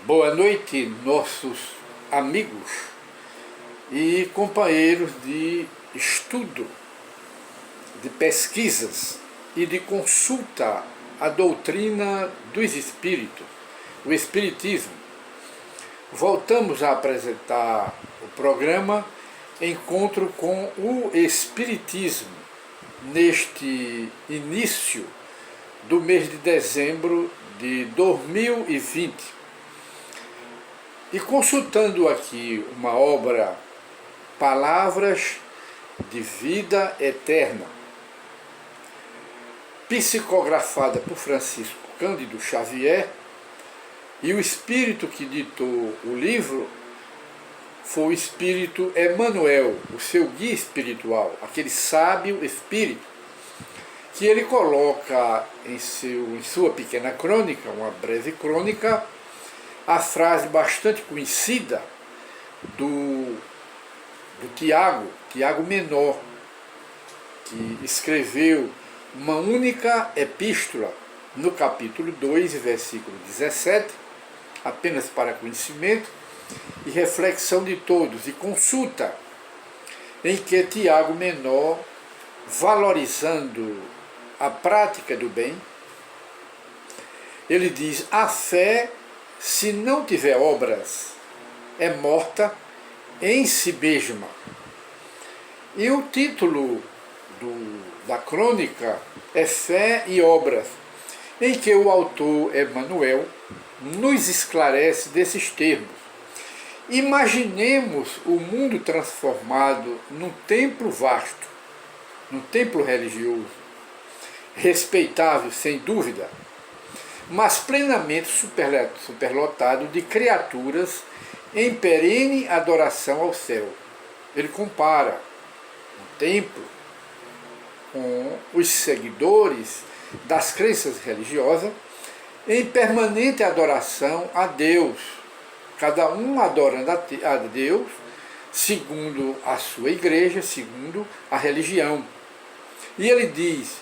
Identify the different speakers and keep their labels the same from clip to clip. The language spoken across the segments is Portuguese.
Speaker 1: Boa noite, nossos amigos e companheiros de estudo, de pesquisas e de consulta à doutrina dos espíritos, o Espiritismo. Voltamos a apresentar o programa Encontro com o Espiritismo, neste início do mês de dezembro de 2020. E consultando aqui uma obra, Palavras de Vida Eterna, psicografada por Francisco Cândido Xavier, e o espírito que ditou o livro foi o espírito Emmanuel, o seu guia espiritual, aquele sábio espírito, que ele coloca em sua pequena crônica, uma breve crônica, a frase bastante conhecida do Tiago Menor, que escreveu uma única epístola no capítulo 2, versículo 17, apenas para conhecimento e reflexão de todos, e consulta, em que Tiago Menor, valorizando a prática do bem, ele diz: a fé, se não tiver obras, é morta em si mesma. E o título da crônica é Fé e Obras, em que o autor Emmanuel nos esclarece desses termos. Imaginemos o mundo transformado num templo vasto, num templo religioso, respeitável sem dúvida, mas plenamente superlotado de criaturas em perene adoração ao céu. Ele compara o templo com os seguidores das crenças religiosas em permanente adoração a Deus, cada um adorando a Deus segundo a sua igreja, segundo a religião. E ele diz: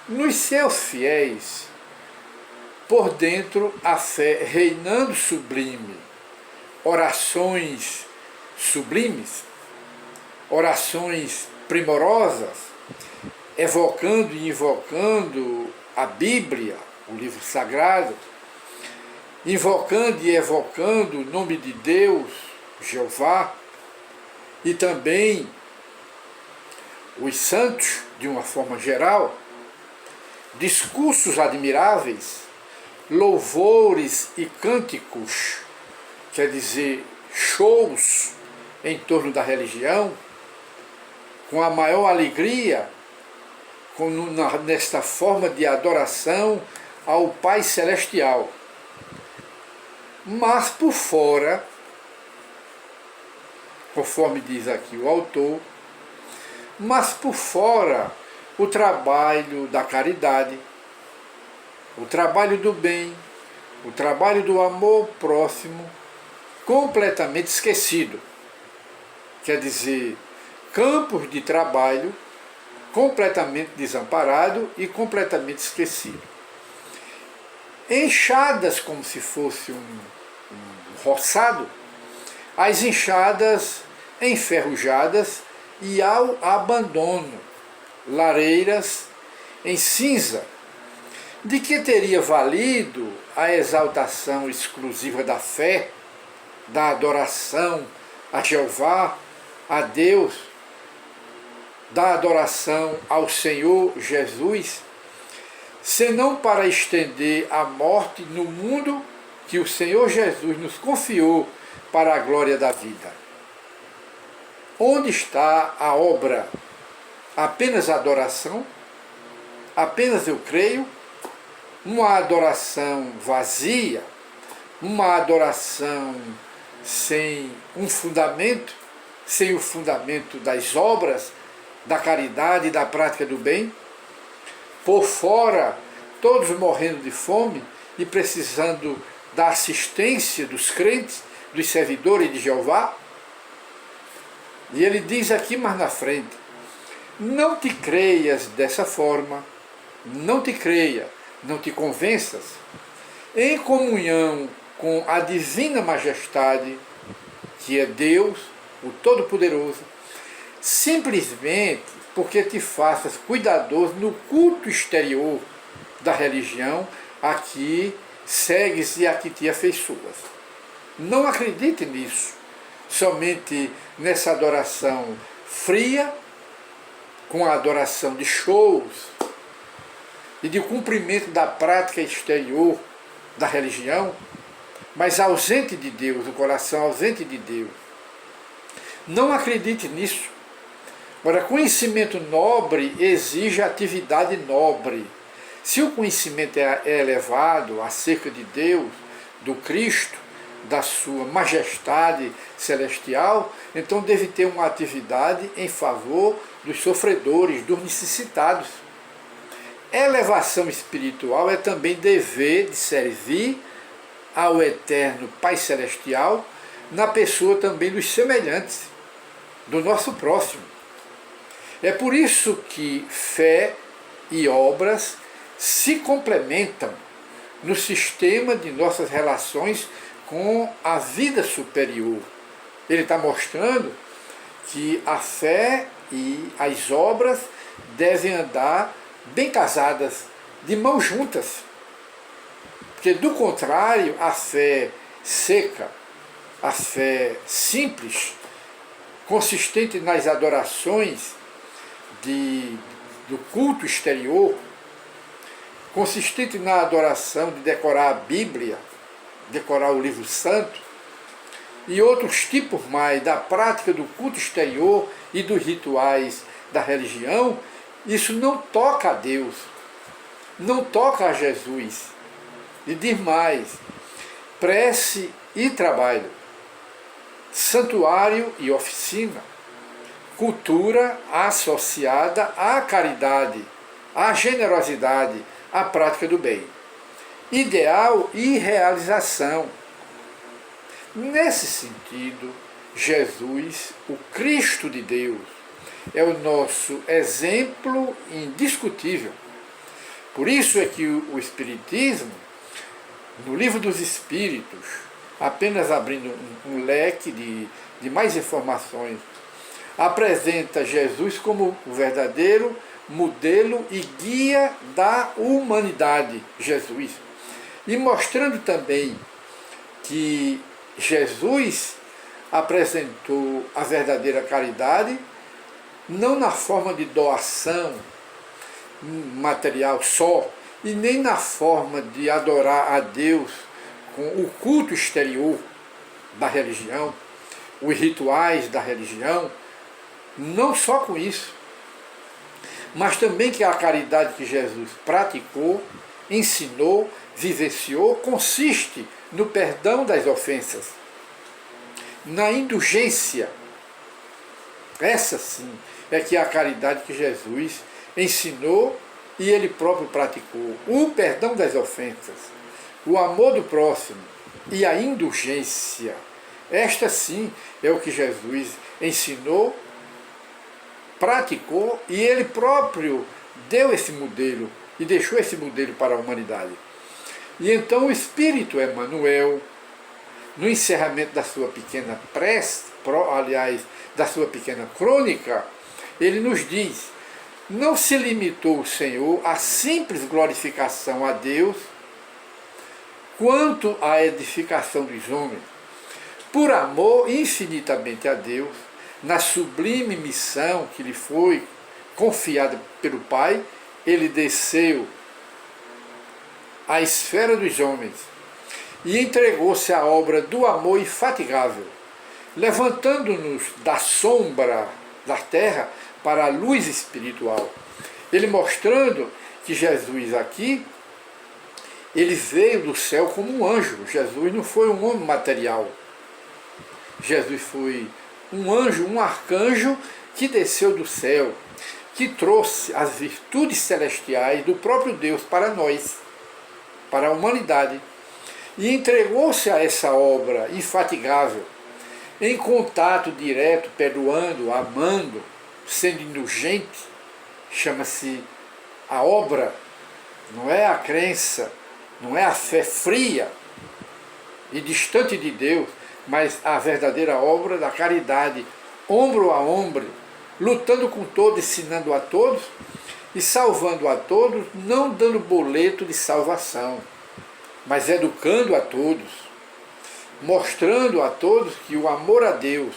Speaker 1: nos seus fiéis, por dentro a fé reinando sublime, orações sublimes, orações primorosas, evocando e invocando a Bíblia, o livro sagrado, invocando e evocando o nome de Deus, Jeová, e também os santos, de uma forma geral, discursos admiráveis, louvores e cânticos, quer dizer, shows em torno da religião, com a maior alegria, nesta forma de adoração ao Pai Celestial. Mas por fora, conforme diz aqui o autor, mas por fora o trabalho da caridade, o trabalho do bem, o trabalho do amor próximo, completamente esquecido. Quer dizer, campos de trabalho completamente desamparado e completamente esquecido. Enxadas como se fosse um roçado, as enxadas enferrujadas e ao abandono, lareiras em cinza. De que teria valido a exaltação exclusiva da fé, da adoração a Jeová, a Deus, da adoração ao Senhor Jesus, senão para estender a morte no mundo que o Senhor Jesus nos confiou para a glória da vida? Onde está a obra? Apenas adoração? Apenas eu creio? Uma adoração vazia? Uma adoração sem um fundamento? Sem o fundamento das obras, da caridade e da prática do bem? Por fora, todos morrendo de fome e precisando da assistência dos crentes, dos servidores de Jeová? E ele diz aqui mais na frente: não te creias dessa forma, não te creia, não te convenças. Em comunhão com a divina majestade, que é Deus, o Todo-Poderoso, simplesmente porque te faças cuidadoso no culto exterior da religião a que segues e a que te afeiçoas. Não acredite nisso, somente nessa adoração fria, com a adoração de shows e de cumprimento da prática exterior da religião, mas ausente de Deus, o coração ausente de Deus. Não acredite nisso. Agora, conhecimento nobre exige atividade nobre. Se o conhecimento é elevado acerca de Deus, do Cristo, da sua majestade celestial, então deve ter uma atividade em favor dos sofredores, dos necessitados. Elevação espiritual é também dever de servir ao eterno Pai Celestial, na pessoa também dos semelhantes, do nosso próximo. É por isso que fé e obras se complementam no sistema de nossas relações com a vida superior. Ele está mostrando que a fé e as obras devem andar bem casadas, de mãos juntas. Porque, do contrário, a fé seca, a fé simples, consistente nas adorações do culto exterior, consistente na adoração de decorar a Bíblia, decorar o livro santo, e outros tipos mais da prática do culto exterior e dos rituais da religião, isso não toca a Deus, não toca a Jesus. E diz mais: prece e trabalho, santuário e oficina, cultura associada à caridade, à generosidade, à prática do bem, ideal e realização. Nesse sentido, Jesus, o Cristo de Deus, é o nosso exemplo indiscutível. Por isso é que o Espiritismo, no Livro dos Espíritos, apenas abrindo um leque de mais informações, apresenta Jesus como o verdadeiro modelo e guia da humanidade, Jesus. E mostrando também que Jesus apresentou a verdadeira caridade, não na forma de doação material só, e nem na forma de adorar a Deus com o culto exterior da religião, os rituais da religião, não só com isso, mas também que a caridade que Jesus praticou, ensinou, vivenciou, consiste no perdão das ofensas, na indulgência. Essa sim é que é a caridade que Jesus ensinou e ele próprio praticou. O perdão das ofensas, o amor do próximo e a indulgência. Esta sim é o que Jesus ensinou, praticou e ele próprio deu esse modelo e deixou esse modelo para a humanidade. E então o Espírito Emmanuel, no encerramento da sua pequena prece, aliás, da sua pequena crônica, ele nos diz: não se limitou o Senhor à simples glorificação a Deus quanto à edificação dos homens. Por amor infinitamente a Deus, na sublime missão que lhe foi confiada pelo Pai, ele desceu à esfera dos homens e entregou-se à obra do amor infatigável, levantando-nos da sombra da terra para a luz espiritual. Ele mostrando que Jesus aqui, ele veio do céu como um anjo. Jesus não foi um homem material. Jesus foi um anjo, um arcanjo que desceu do céu, que trouxe as virtudes celestiais do próprio Deus para nós, para a humanidade, e entregou-se a essa obra infatigável, em contato direto, perdoando, amando, sendo indulgente. Chama-se a obra, não é a crença, não é a fé fria, e distante de Deus, mas a verdadeira obra da caridade, ombro a ombro, lutando com todos, ensinando a todos e salvando a todos, não dando boleto de salvação, mas educando a todos, mostrando a todos que o amor a Deus,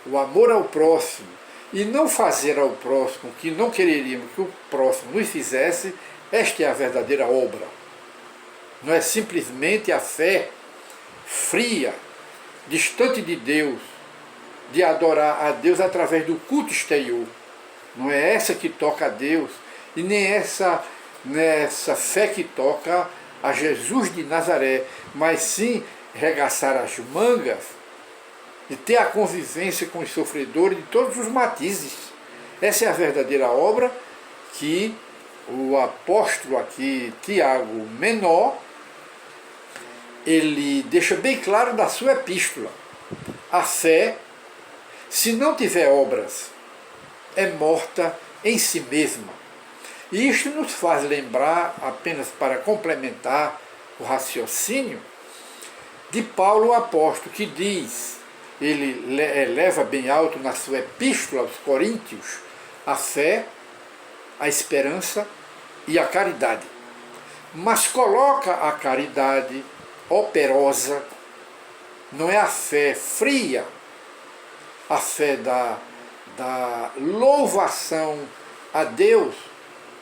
Speaker 1: o amor ao próximo, e não fazer ao próximo o que não quereríamos que o próximo nos fizesse, esta é a verdadeira obra. Não é simplesmente a fé fria, distante de Deus, de adorar a Deus através do culto exterior. Não é essa que toca a Deus, e nem essa fé que toca a Jesus de Nazaré, mas sim regaçar as mangas e ter a convivência com os sofredores de todos os matizes. Essa é a verdadeira obra que o apóstolo aqui, Tiago Menor, ele deixa bem claro na sua epístola. A fé, se não tiver obras, é morta em si mesma. E isto nos faz lembrar, apenas para complementar o raciocínio, de Paulo o apóstolo, que diz, ele eleva bem alto na sua epístola aos Coríntios, a fé, a esperança e a caridade. Mas coloca a caridade operosa, não é a fé fria, a fé da louvação a Deus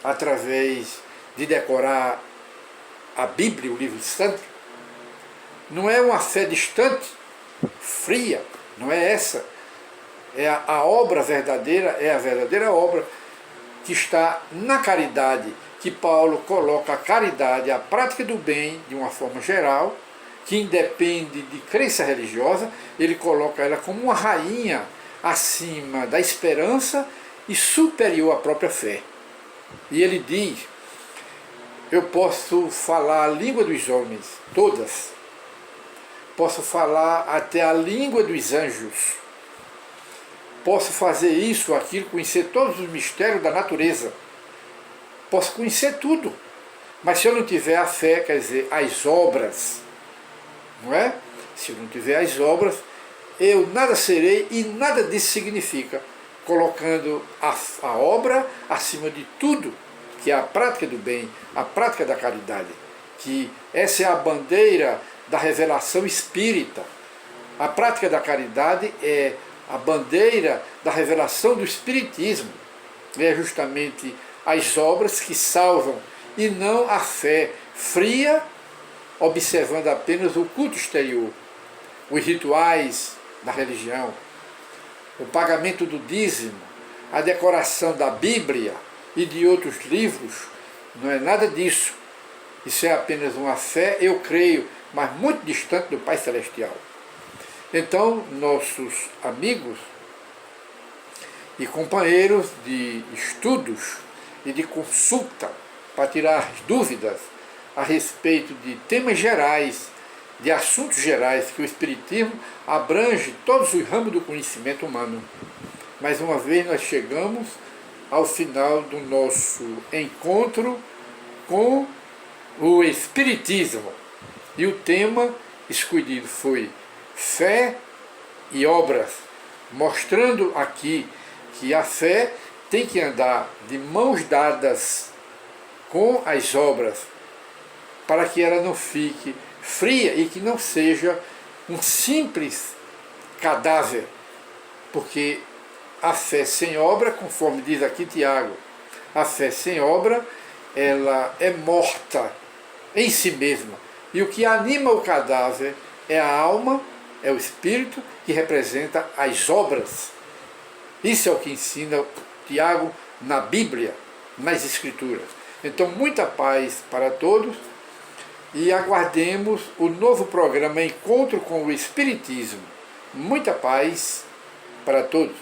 Speaker 1: através de decorar a Bíblia, o livro santo. Não é uma fé distante, fria, não é essa. É a obra verdadeira, é a verdadeira obra que está na caridade, que Paulo coloca a caridade, a prática do bem, de uma forma geral, que independe de crença religiosa, ele coloca ela como uma rainha acima da esperança e superior à própria fé. E ele diz, eu posso falar a língua dos homens, todas, posso falar até a língua dos anjos, posso fazer isso, aquilo, conhecer todos os mistérios da natureza, posso conhecer tudo, mas se eu não tiver a fé, quer dizer, as obras, não é? Se eu não tiver as obras, eu nada serei, e nada disso significa, colocando a obra acima de tudo, que é a prática do bem, a prática da caridade, que essa é a bandeira da revelação espírita. A prática da caridade é a bandeira da revelação do espiritismo. É justamente as obras que salvam, e não a fé fria, observando apenas o culto exterior, os rituais da religião, o pagamento do dízimo, a decoração da Bíblia e de outros livros. Não é nada disso. Isso é apenas uma fé, eu creio, mas muito distante do Pai Celestial. Então, nossos amigos e companheiros de estudos e de consulta para tirar dúvidas a respeito de temas gerais, de assuntos gerais, que o Espiritismo abrange todos os ramos do conhecimento humano. Mais uma vez nós chegamos ao final do nosso encontro com o Espiritismo. E o tema escolhido foi fé e obras, mostrando aqui que a fé tem que andar de mãos dadas com as obras, para que ela não fique fria e que não seja um simples cadáver, porque a fé sem obra, conforme diz aqui Tiago, a fé sem obra, ela é morta em si mesma, e o que anima o cadáver é a alma, é o espírito, que representa as obras. Isso é o que ensina Tiago na Bíblia, nas Escrituras. Então, muita paz para todos, e aguardemos o novo programa Encontro com o Espiritismo. Muita paz para todos.